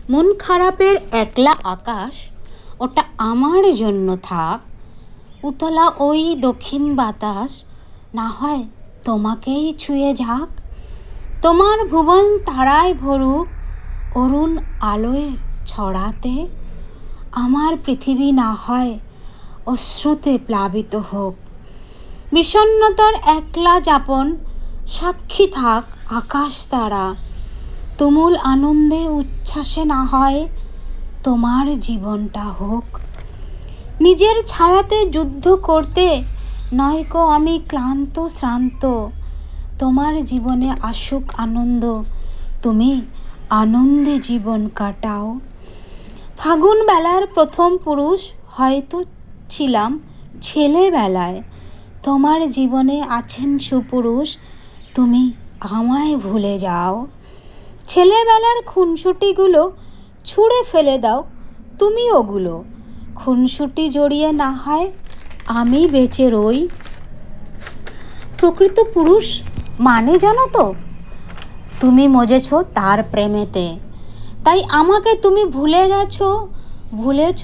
মন খারাপের একলা আকাশ ওটা আমার জন্য থাক, উতলা ওই দক্ষিণ বাতাস না হয় তোমাকেই ছুঁয়ে যাক। তোমার ভুবন তারায় ভরুক অরুণ আলোয় ছড়াতে, আমার পৃথিবী না হয় অশ্রুতে প্লাবিত হোক। বিষণ্ণতার একলা যাপন সাক্ষী থাক আকাশ তারা, তুমুল আনন্দে উচ্ছ্বাসে না হয় তোমার জীবনটা হোক। নিজের ছায়াতে যুদ্ধ করতে নয়কো আমি ক্লান্ত শ্রান্ত, তোমার জীবনে আসুক আনন্দ, তুমি আনন্দে জীবন কাটাও। ফাগুন বেলার প্রথম পুরুষ হয়তো ছিলাম ছেলেবেলায়, তোমার জীবনে আছেন সুপুরুষ, তুমি আমায় ভুলে যাও। ছেলেবেলার খুনসুটিগুলো ছুঁড়ে ফেলে দাও তুমি, ওগুলো খুনসুটি জড়িয়ে না হয় আমি বেঁচে রই। প্রকৃত পুরুষ মানে জানো তো, তুমি মজেছ তার প্রেমেতে, তাই আমাকে তুমি ভুলেছ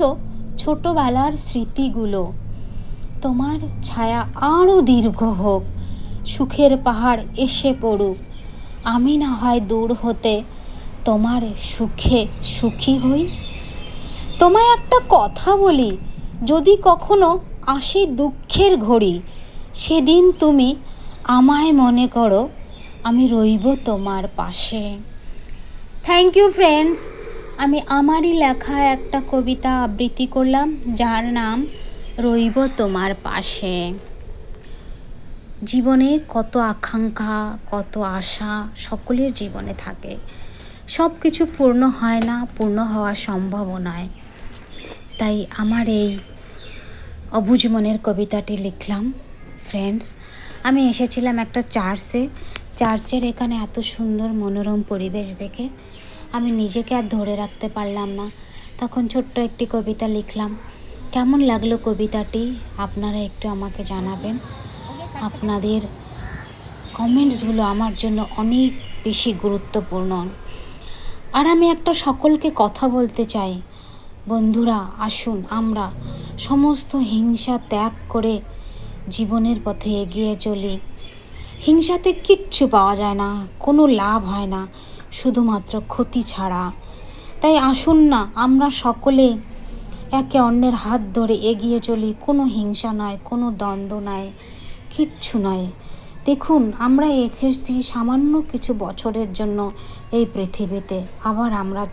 ছোটবেলার স্মৃতিগুলো। তোমার ছায়া আরও দীর্ঘ হোক, সুখের পাহাড় এসে পড়ুক, আমি না হয় দূর হতে তোমার সুখে সুখী হই। তোমায় একটা কথা বলি, যদি কখনো আসে দুঃখের ঘড়ি, সেদিন তুমি আমায় মনে করো, আমি রইব তোমার পাশে। Thank you friends. আমি আমারই লেখা একটা কবিতা আবৃত্তি করলাম, যার নাম রইব তোমার পাশে। জীবনে কত আকাঙ্ক্ষা, কত আশা সকলের জীবনে থাকে, সব কিছু পূর্ণ হয় না, পূর্ণ হওয়া সম্ভবও নয়। তাই আমার এই অবুঝ মনের কবিতাটি লিখলাম। ফ্রেন্ডস, আমি এসেছিলাম একটা চার্চের এখানে এত সুন্দর মনোরম পরিবেশ দেখে আমি নিজেকে আর ধরে রাখতে পারলাম না, তখন ছোট্ট একটি কবিতা লিখলাম। কেমন লাগলো কবিতাটি আপনারা একটু আমাকে জানাবেন। আপনাদের কমেন্টসগুলো আমার জন্য অনেক বেশি গুরুত্বপূর্ণ। আর আমি একটা সকলকে কথা বলতে চাই, বন্ধুরা আসুন আমরা সমস্ত হিংসা ত্যাগ করে জীবনের পথে এগিয়ে চলি। হিংসাতে কিচ্ছু পাওয়া যায় না, কোনো লাভ হয় না, শুধুমাত্র ক্ষতি ছাড়া। তাই আসুন না আমরা সকলে একে অন্যের হাত ধরে এগিয়ে চলি, কোনো হিংসা নয়, কোনো দ্বন্দ্ব নয়, কিচ্ছু নয়। দেখুন আমরা এসেছি সামান্য কিছু বছরের জন্য এই পৃথিবীতে, আবার আমরা